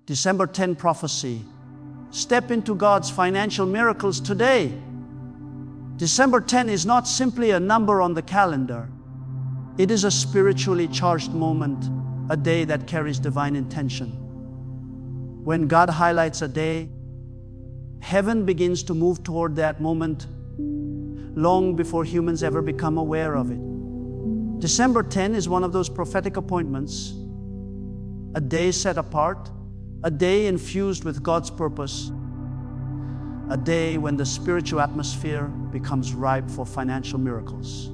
December 10 prophecy. Step into God's financial miracles today. December 10 is not simply a number on the calendar. It is a spiritually charged moment, a day that carries divine intention. When God highlights a day, heaven begins to move toward that moment long before humans ever become aware of it. December 10 is one of those prophetic appointments, a day set apart, a day infused with God's purpose, a day when the spiritual atmosphere becomes ripe for financial miracles.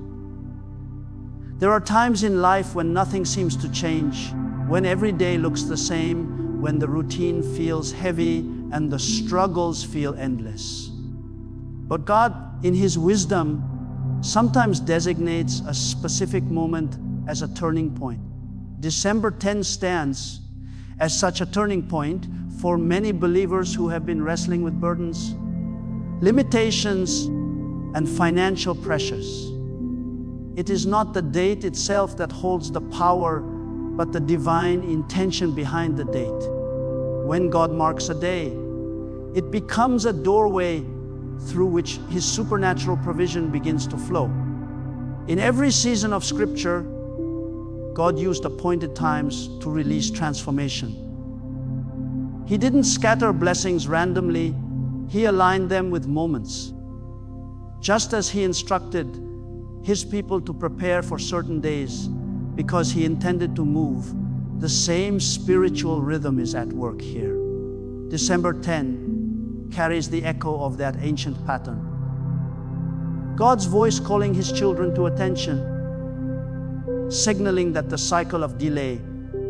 There are times in life when nothing seems to change, when every day looks the same, when the routine feels heavy and the struggles feel endless. But God, in His wisdom, sometimes designates a specific moment as a turning point. December 10 stands as such a turning point for many believers who have been wrestling with burdens, limitations, and financial pressures. It is not the date itself that holds the power, but the divine intention behind the date. When God marks a day, it becomes a doorway through which His supernatural provision begins to flow. In every season of Scripture, God used appointed times to release transformation. He didn't scatter blessings randomly, He aligned them with moments. Just as He instructed His people to prepare for certain days because He intended to move, the same spiritual rhythm is at work here. December 10 carries the echo of that ancient pattern. God's voice calling His children to attention, signaling that the cycle of delay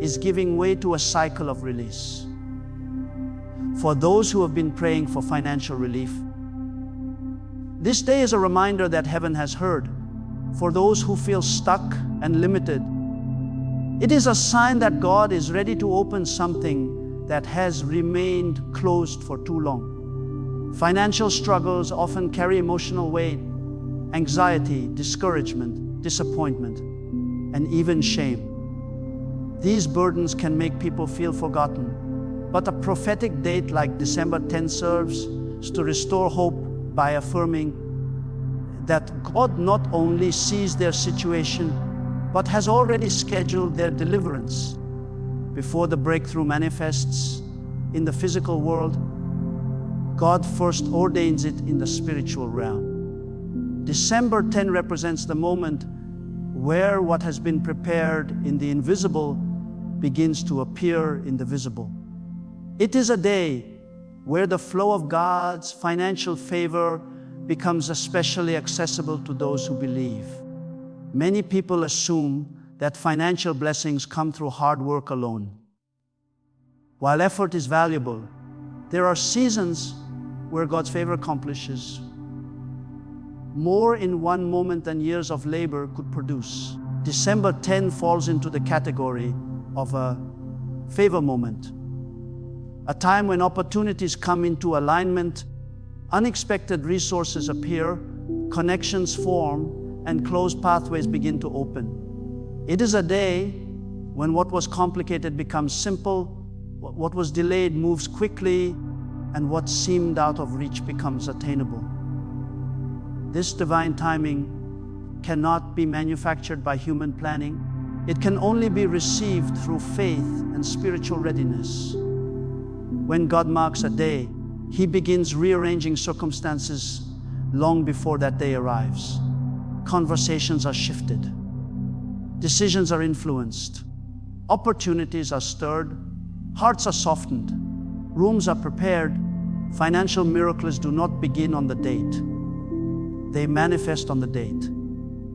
is giving way to a cycle of release. For those who have been praying for financial relief, this day is a reminder that heaven has heard. For those who feel stuck and limited, it is a sign that God is ready to open something that has remained closed for too long. Financial struggles often carry emotional weight, anxiety, discouragement, disappointment, and even shame. These burdens can make people feel forgotten, but a prophetic date like December 10 serves to restore hope by affirming that God not only sees their situation, but has already scheduled their deliverance. Before the breakthrough manifests in the physical world, God first ordains it in the spiritual realm. December 10 represents the moment where what has been prepared in the invisible begins to appear in the visible. It is a day where the flow of God's financial favor becomes especially accessible to those who believe. Many people assume that financial blessings come through hard work alone. While effort is valuable, there are seasons where God's favor accomplishes more in one moment than years of labor could produce. December 10 falls into the category of a favor moment, a time when opportunities come into alignment, unexpected resources appear, connections form, and closed pathways begin to open. It is a day when what was complicated becomes simple, what was delayed moves quickly, and what seemed out of reach becomes attainable. This divine timing cannot be manufactured by human planning. It can only be received through faith and spiritual readiness. When God marks a day, He begins rearranging circumstances long before that day arrives. Conversations are shifted. Decisions are influenced. Opportunities are stirred. Hearts are softened. Rooms are prepared. Financial miracles do not begin on the date. They manifest on the date.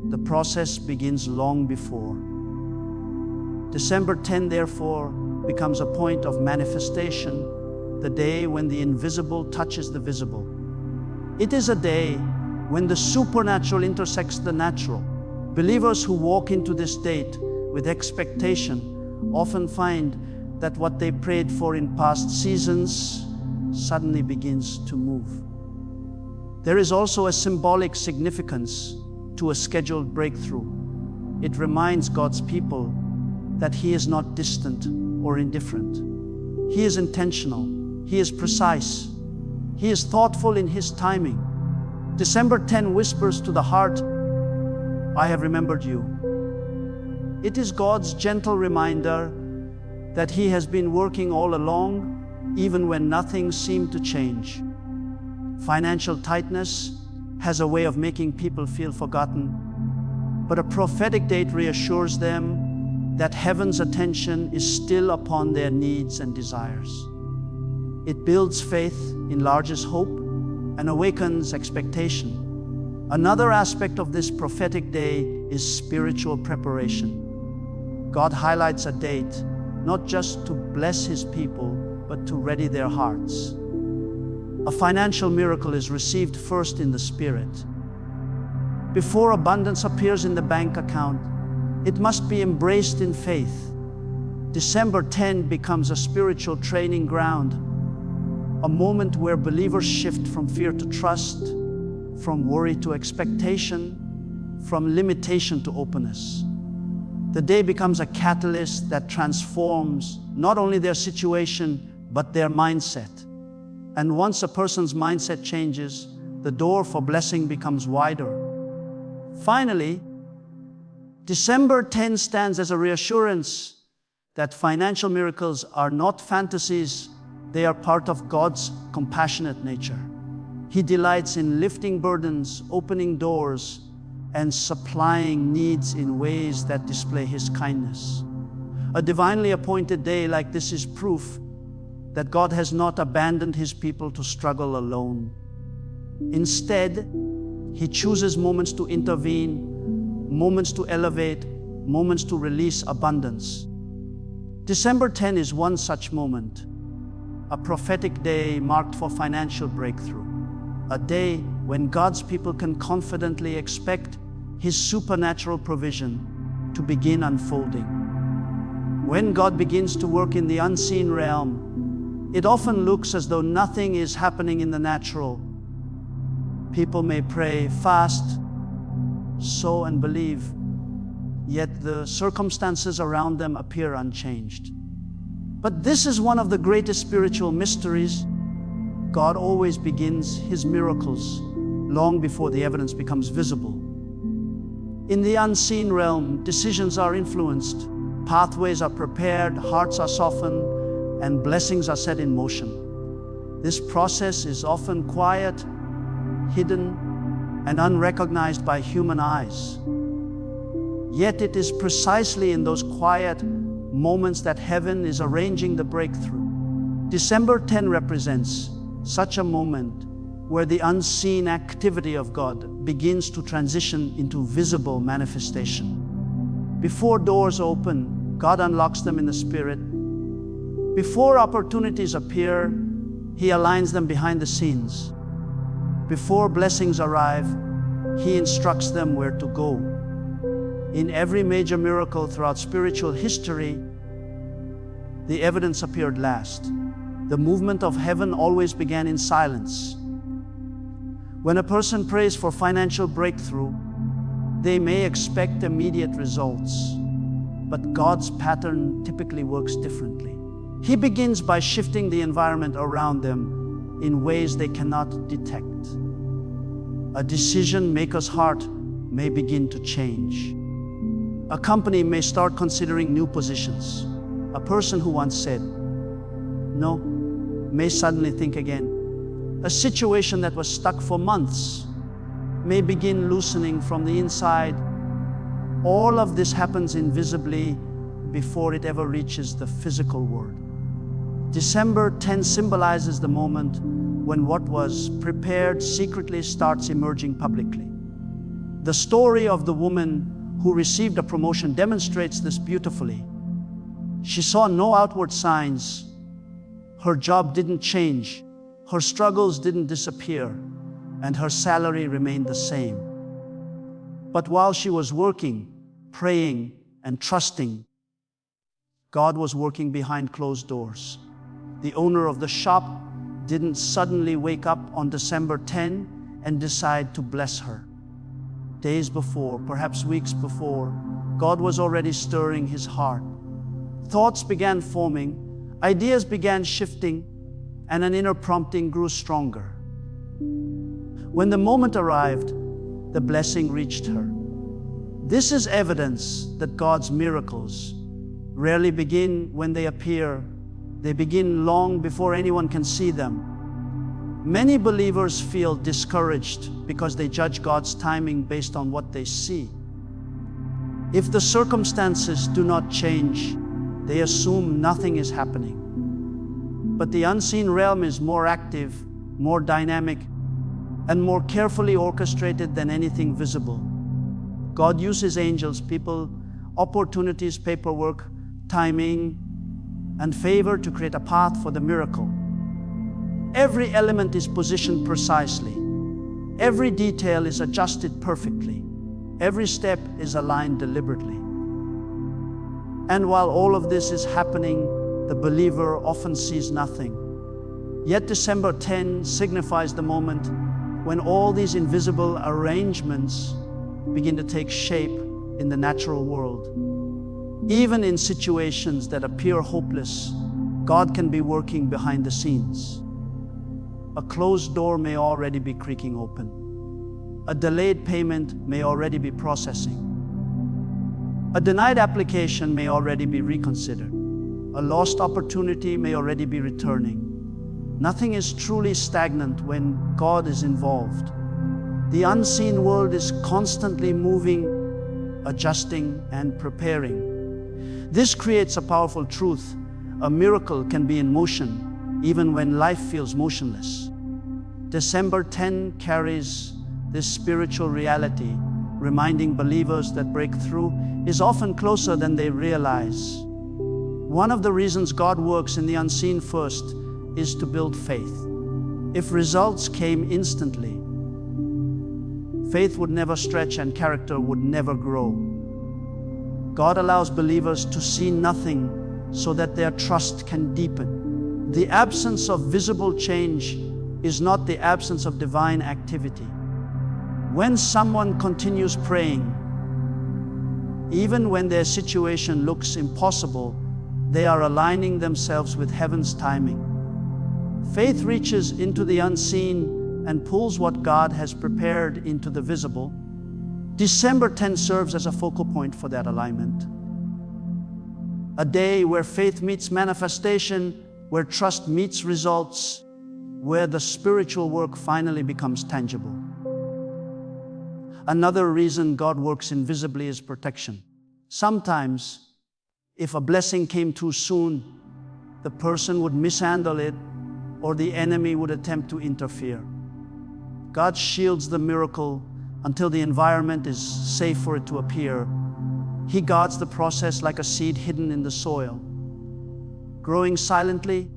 The process begins long before. December 10, therefore, becomes a point of manifestation, the day when the invisible touches the visible. It is a day when the supernatural intersects the natural. Believers who walk into this date with expectation often find that what they prayed for in past seasons suddenly begins to move. There is also a symbolic significance to a scheduled breakthrough. It reminds God's people that He is not distant or indifferent. He is intentional. He is precise. He is thoughtful in His timing. December 10 whispers to the heart, I have remembered you. It is God's gentle reminder that He has been working all along, even when nothing seemed to change. Financial tightness has a way of making people feel forgotten, but a prophetic date reassures them that heaven's attention is still upon their needs and desires. It builds faith, enlarges hope, and awakens expectation. Another aspect of this prophetic day is spiritual preparation. God highlights a date not just to bless His people, but to ready their hearts. A financial miracle is received first in the Spirit. Before abundance appears in the bank account, it must be embraced in faith. December 10 becomes a spiritual training ground, a moment where believers shift from fear to trust, from worry to expectation, from limitation to openness. The day becomes a catalyst that transforms not only their situation, but their mindset. And once a person's mindset changes, the door for blessing becomes wider. Finally, December 10 stands as a reassurance that financial miracles are not fantasies, they are part of God's compassionate nature. He delights in lifting burdens, opening doors, and supplying needs in ways that display His kindness. A divinely appointed day like this is proof that God has not abandoned His people to struggle alone. Instead, He chooses moments to intervene, moments to elevate, moments to release abundance. December 10 is one such moment, a prophetic day marked for financial breakthrough, a day when God's people can confidently expect His supernatural provision to begin unfolding. When God begins to work in the unseen realm, it often looks as though nothing is happening in the natural. People may pray, fast, sow, and believe, yet the circumstances around them appear unchanged. But this is one of the greatest spiritual mysteries. God always begins His miracles long before the evidence becomes visible. In the unseen realm, decisions are influenced, pathways are prepared, hearts are softened, and blessings are set in motion. This process is often quiet, hidden, and unrecognized by human eyes. Yet it is precisely in those quiet moments that heaven is arranging the breakthrough. December 10 represents such a moment where the unseen activity of God begins to transition into visible manifestation. Before doors open, God unlocks them in the Spirit. Before opportunities appear, He aligns them behind the scenes. Before blessings arrive, He instructs them where to go. In every major miracle throughout spiritual history, the evidence appeared last. The movement of heaven always began in silence. When a person prays for financial breakthrough, they may expect immediate results, but God's pattern typically works differently. He begins by shifting the environment around them in ways they cannot detect. A decision maker's heart may begin to change. A company may start considering new positions. A person who once said no may suddenly think again. A situation that was stuck for months may begin loosening from the inside. All of this happens invisibly before it ever reaches the physical world. December 10 symbolizes the moment when what was prepared secretly starts emerging publicly. The story of the woman who received a promotion demonstrates this beautifully. She saw no outward signs. Her job didn't change. Her struggles didn't disappear, and her salary remained the same. But while she was working, praying, and trusting, God was working behind closed doors. The owner of the shop didn't suddenly wake up on December 10 and decide to bless her. Days before, perhaps weeks before, God was already stirring his heart. Thoughts began forming, Ideas began shifting, and an inner prompting grew stronger. When the moment arrived, the blessing reached her. This is evidence that God's miracles rarely begin when they appear. They begin long before anyone can see them. Many believers feel discouraged because they judge God's timing based on what they see. If the circumstances do not change, they assume nothing is happening. But the unseen realm is more active, more dynamic, and more carefully orchestrated than anything visible. God uses angels, people, opportunities, paperwork, timing, and favor to create a path for the miracle. Every element is positioned precisely. Every detail is adjusted perfectly. Every step is aligned deliberately. And while all of this is happening, the believer often sees nothing. Yet December 10 signifies the moment when all these invisible arrangements begin to take shape in the natural world. Even in situations that appear hopeless, God can be working behind the scenes. A closed door may already be creaking open. A delayed payment may already be processing. A denied application may already be reconsidered. A lost opportunity may already be returning. Nothing is truly stagnant when God is involved. The unseen world is constantly moving, adjusting, and preparing. This creates a powerful truth. A miracle can be in motion, even when life feels motionless. December 10 carries this spiritual reality, reminding believers that breakthrough is often closer than they realize. One of the reasons God works in the unseen first is to build faith. If results came instantly, faith would never stretch and character would never grow. God allows believers to see nothing so that their trust can deepen. The absence of visible change is not the absence of divine activity. When someone continues praying, even when their situation looks impossible, they are aligning themselves with heaven's timing. Faith reaches into the unseen and pulls what God has prepared into the visible. December 10 serves as a focal point for that alignment. A day where faith meets manifestation, where trust meets results, where the spiritual work finally becomes tangible. Another reason God works invisibly is protection. Sometimes, if a blessing came too soon, the person would mishandle it, or the enemy would attempt to interfere. God shields the miracle until the environment is safe for it to appear. He guards the process like a seed hidden in the soil, growing silently,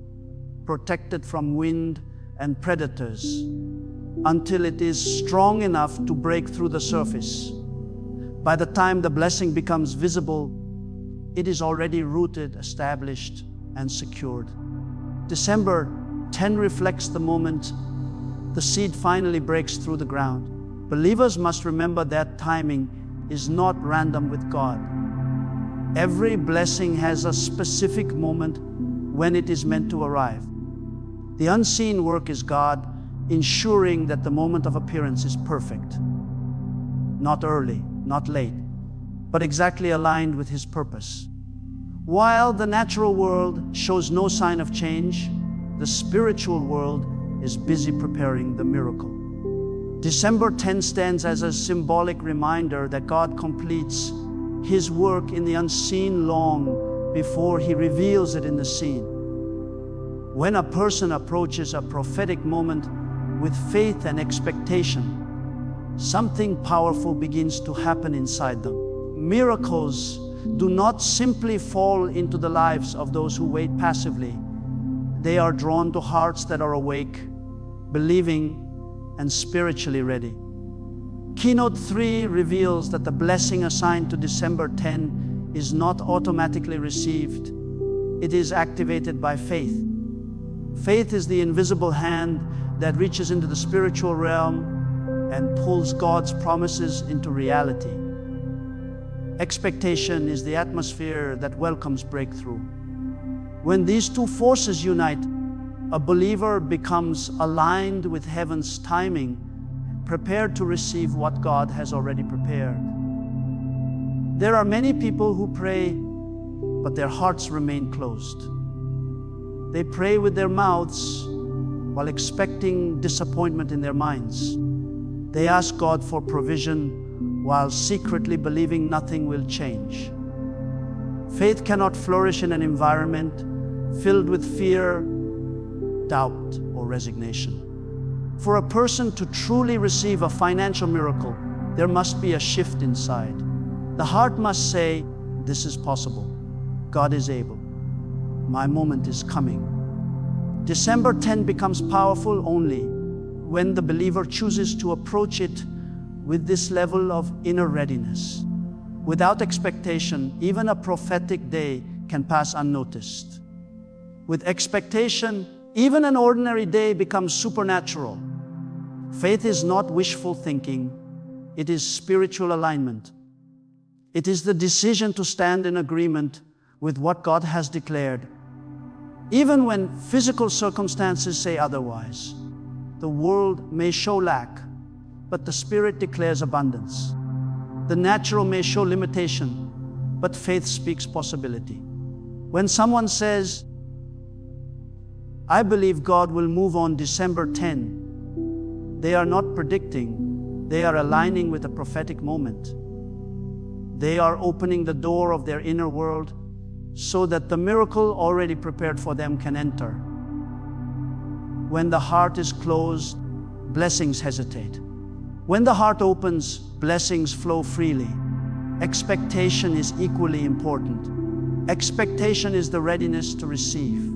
protected from wind and predators, until it is strong enough to break through the surface. By the time the blessing becomes visible, it is already rooted, established, and secured. December 10 reflects the moment the seed finally breaks through the ground. Believers must remember that timing is not random with God. Every blessing has a specific moment when it is meant to arrive. The unseen work is God ensuring that the moment of appearance is perfect. Not early, not late, but exactly aligned with His purpose. While the natural world shows no sign of change, the spiritual world is busy preparing the miracle. December 10 stands as a symbolic reminder that God completes His work in the unseen long before He reveals it in the seen. When a person approaches a prophetic moment with faith and expectation, something powerful begins to happen inside them. Miracles do not simply fall into the lives of those who wait passively. They are drawn to hearts that are awake, believing, and spiritually ready. Keynote 3 reveals that the blessing assigned to December 10 is not automatically received. It is activated by faith. Faith is the invisible hand that reaches into the spiritual realm and pulls God's promises into reality. Expectation is the atmosphere that welcomes breakthrough. When these two forces unite, a believer becomes aligned with heaven's timing, prepared to receive what God has already prepared. There are many people who pray, but their hearts remain closed. They pray with their mouths while expecting disappointment in their minds. They ask God for provision while secretly believing nothing will change. Faith cannot flourish in an environment filled with fear, doubt, or resignation. For a person to truly receive a financial miracle, there must be a shift inside. The heart must say, "This is possible. God is able. My moment is coming." December 10 becomes powerful only when the believer chooses to approach it with this level of inner readiness. Without expectation, even a prophetic day can pass unnoticed. With expectation, even an ordinary day becomes supernatural. Faith is not wishful thinking, it is spiritual alignment. It is the decision to stand in agreement with what God has declared, even when physical circumstances say otherwise. The world may show lack, but the Spirit declares abundance. The natural may show limitation, but faith speaks possibility. When someone says, "I believe God will move on December 10, they are not predicting, they are aligning with a prophetic moment. They are opening the door of their inner world so that the miracle already prepared for them can enter. When the heart is closed, blessings hesitate. When the heart opens, blessings flow freely. Expectation is equally important. Expectation is the readiness to receive.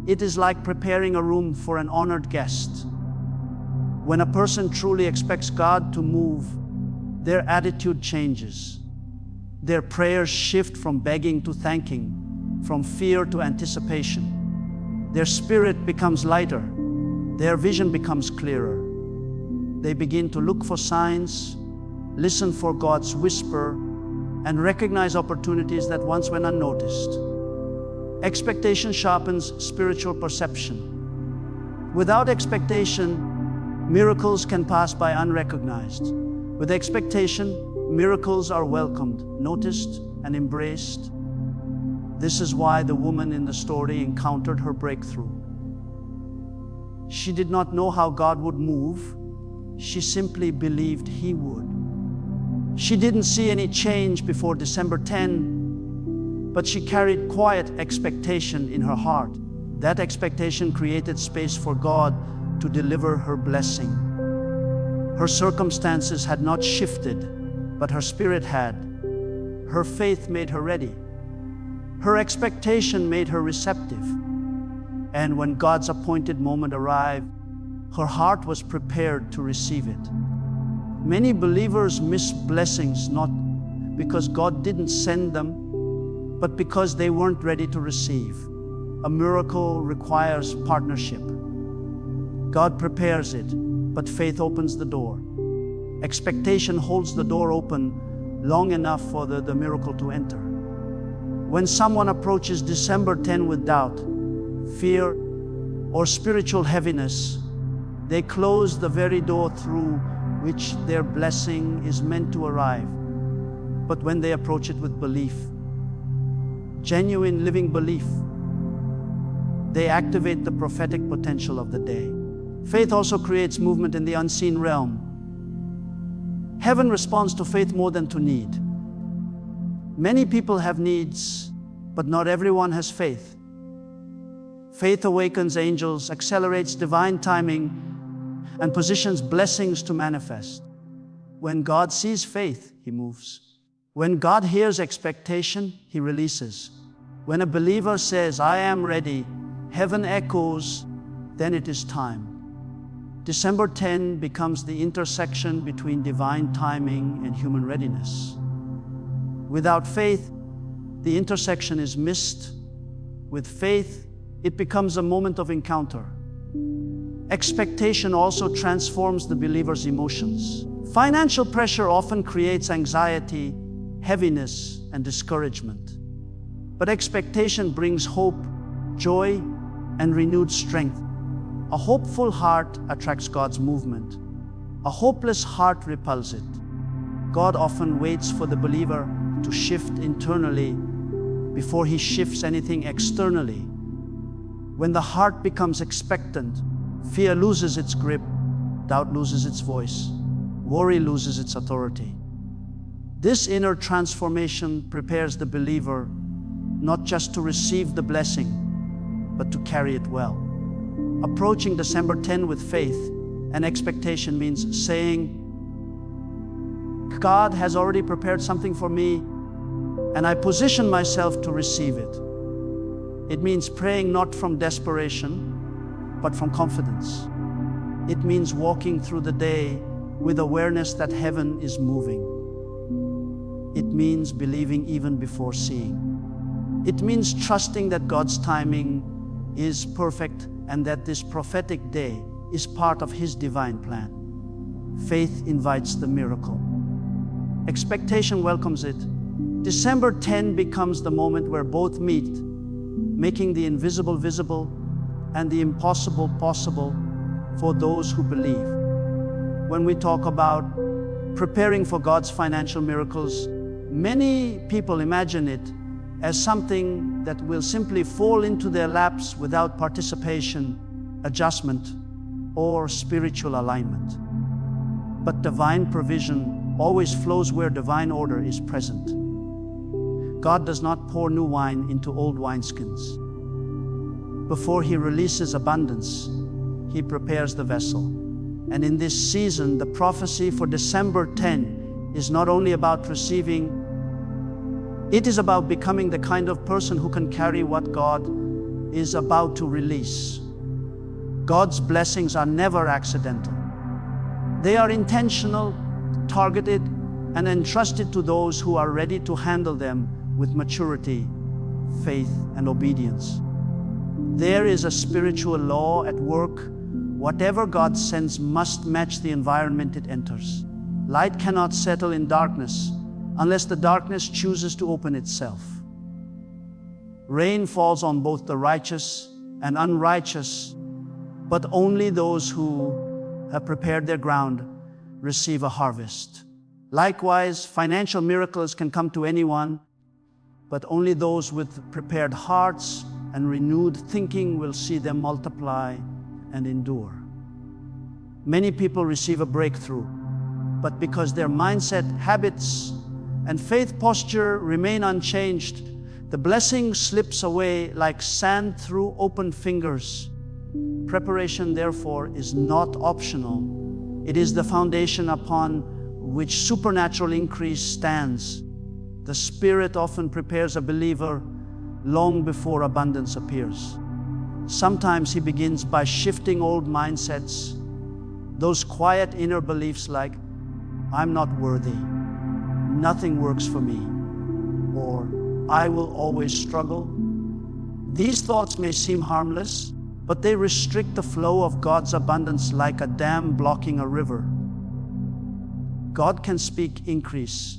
It is like preparing a room for an honored guest. When a person truly expects God to move, their attitude changes. Their prayers shift from begging to thanking, from fear to anticipation. Their spirit becomes lighter. Their vision becomes clearer. They begin to look for signs, listen for God's whisper, and recognize opportunities that once went unnoticed. Expectation sharpens spiritual perception. Without expectation, miracles can pass by unrecognized. With expectation, miracles are welcomed, noticed, and embraced. This is why the woman in the story encountered her breakthrough. She did not know how God would move. She simply believed He would. She didn't see any change before December 10, but she carried quiet expectation in her heart. That expectation created space for God to deliver her blessing. Her circumstances had not shifted, but her spirit had. Her faith made her ready. Her expectation made her receptive. And when God's appointed moment arrived, her heart was prepared to receive it. Many believers miss blessings not because God didn't send them, but because they weren't ready to receive. A miracle requires partnership. God prepares it, but faith opens the door. Expectation holds the door open long enough for the miracle to enter. When someone approaches December 10 with doubt, fear, or spiritual heaviness, they close the very door through which their blessing is meant to arrive. But when they approach it with belief, genuine living belief, they activate the prophetic potential of the day. Faith also creates movement in the unseen realm. Heaven responds to faith more than to need. Many people have needs, but not everyone has faith. Faith awakens angels, accelerates divine timing, and positions blessings to manifest. When God sees faith, He moves. When God hears expectation, He releases. When a believer says, "I am ready," heaven echoes, then it is time. December 10 becomes the intersection between divine timing and human readiness. Without faith, the intersection is missed. With faith, it becomes a moment of encounter. Expectation also transforms the believer's emotions. Financial pressure often creates anxiety, heaviness, and discouragement. But expectation brings hope, joy, and renewed strength. A hopeful heart attracts God's movement. A hopeless heart repels it. God often waits for the believer to shift internally before He shifts anything externally. When the heart becomes expectant, fear loses its grip, doubt loses its voice, worry loses its authority. This inner transformation prepares the believer not just to receive the blessing, but to carry it well. Approaching December 10 with faith and expectation means saying, God has already prepared something for me, and I position myself to receive it. It means praying not from desperation, but from confidence. It means walking through the day with awareness that heaven is moving. It means believing even before seeing. It means trusting that God's timing is perfect and that this prophetic day is part of His divine plan. Faith invites the miracle. Expectation welcomes it. December 10 becomes the moment where both meet, making the invisible visible and the impossible possible for those who believe. When we talk about preparing for God's financial miracles, many people imagine it as something that will simply fall into their laps without participation, adjustment, or spiritual alignment. But divine provision always flows where divine order is present. God does not pour new wine into old wineskins. Before He releases abundance, He prepares the vessel. And in this season, the prophecy for December 10 is not only about receiving, it is about becoming the kind of person who can carry what God is about to release. God's blessings are never accidental. They are intentional, targeted, and entrusted to those who are ready to handle them with maturity, faith, and obedience. There is a spiritual law at work. Whatever God sends must match the environment it enters. Light cannot settle in darkness unless the darkness chooses to open itself. Rain falls on both the righteous and unrighteous, but only those who have prepared their ground receive a harvest. Likewise, financial miracles can come to anyone, but only those with prepared hearts and renewed thinking will see them multiply and endure. Many people receive a breakthrough, but because their mindset, habits, and faith posture remain unchanged, the blessing slips away like sand through open fingers. Preparation, therefore, is not optional. It is the foundation upon which supernatural increase stands. The Spirit often prepares a believer long before abundance appears. Sometimes He begins by shifting old mindsets, those quiet inner beliefs like, I'm not worthy, nothing works for me, or I will always struggle. These thoughts may seem harmless, but they restrict the flow of God's abundance like a dam blocking a river. God can speak increase,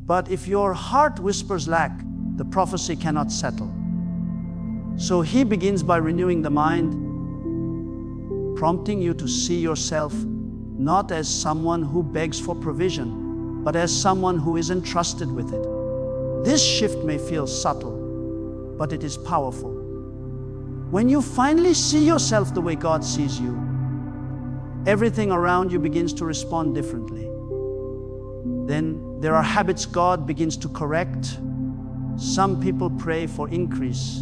but if your heart whispers lack, the prophecy cannot settle. So He begins by renewing the mind, prompting you to see yourself not as someone who begs for provision, but as someone who is entrusted with it. This shift may feel subtle, but it is powerful. When you finally see yourself the way God sees you, everything around you begins to respond differently. Then there are habits God begins to correct. Some people pray for increase,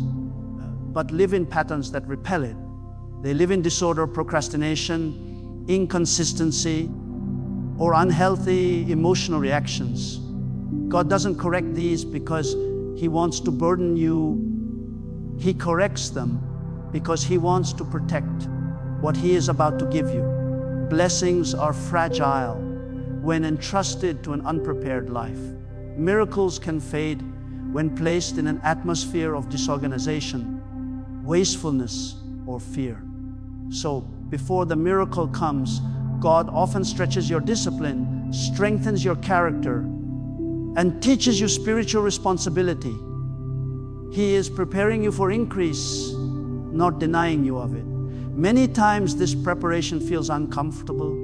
but live in patterns that repel it. They live in disorder, procrastination, inconsistency, or unhealthy emotional reactions. God doesn't correct these because He wants to burden you. He corrects them because He wants to protect what He is about to give you. Blessings are fragile when entrusted to an unprepared life. Miracles can fade when placed in an atmosphere of disorganization, wastefulness, or fear. So, before the miracle comes, God often stretches your discipline, strengthens your character, and teaches you spiritual responsibility. He is preparing you for increase, not denying you of it. Many times this preparation feels uncomfortable.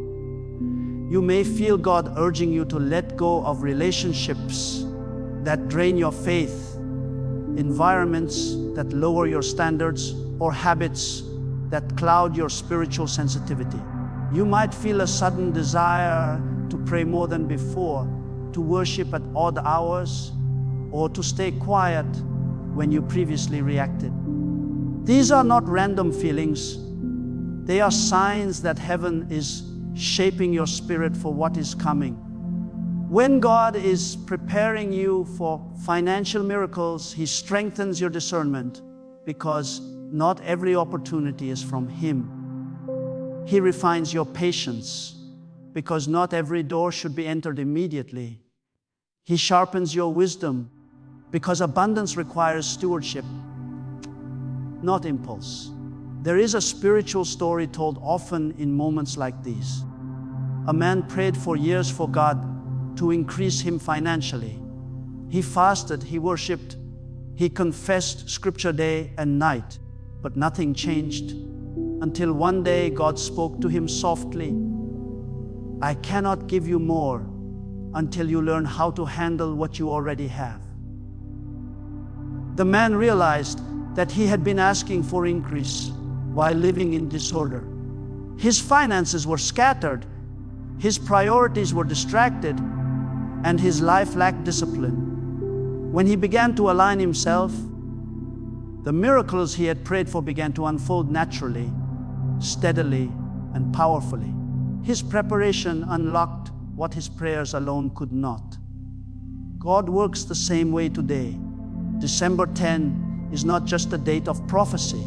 You may feel God urging you to let go of relationships that drain your faith, environments that lower your standards, or habits that cloud your spiritual sensitivity. You might feel a sudden desire to pray more than before, to worship at odd hours, or to stay quiet when you previously reacted. These are not random feelings. They are signs that heaven is shaping your spirit for what is coming. When God is preparing you for financial miracles, He strengthens your discernment because not every opportunity is from Him. He refines your patience because not every door should be entered immediately. He sharpens your wisdom because abundance requires stewardship, not impulse. There is a spiritual story told often in moments like these. A man prayed for years for God to increase him financially. He fasted, he worshiped, he confessed scripture day and night, but nothing changed until one day God spoke to him softly. I cannot give you more until you learn how to handle what you already have. The man realized that he had been asking for increase while living in disorder. His finances were scattered, his priorities were distracted, and his life lacked discipline. When he began to align himself, the miracles he had prayed for began to unfold naturally, steadily, and powerfully. His preparation unlocked what his prayers alone could not. God works the same way today. December 10 is not just a date of prophecy.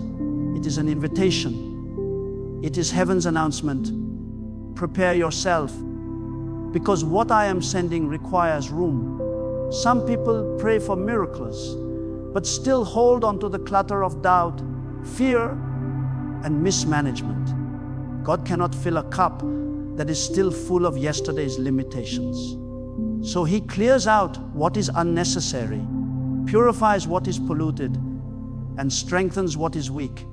It is an invitation. It is heaven's announcement. Prepare yourself, because what I am sending requires room. Some people pray for miracles, but still hold on to the clutter of doubt, fear, and mismanagement. God cannot fill a cup that is still full of yesterday's limitations. So He clears out what is unnecessary, purifies what is polluted, and strengthens what is weak.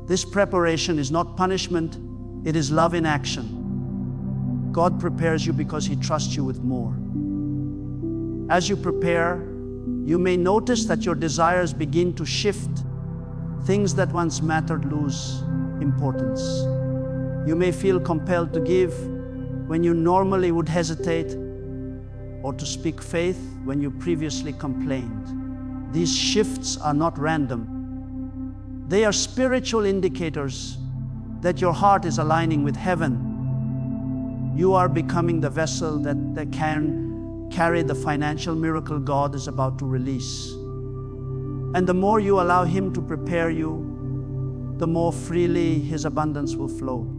This preparation is not punishment, it is love in action. God prepares you because He trusts you with more. As you prepare, you may notice that your desires begin to shift. Things that once mattered lose importance. You may feel compelled to give when you normally would hesitate, or to speak faith when you previously complained. These shifts are not random. They are spiritual indicators that your heart is aligning with heaven. You are becoming the vessel that can carry the financial miracle God is about to release. And the more you allow Him to prepare you, the more freely His abundance will flow.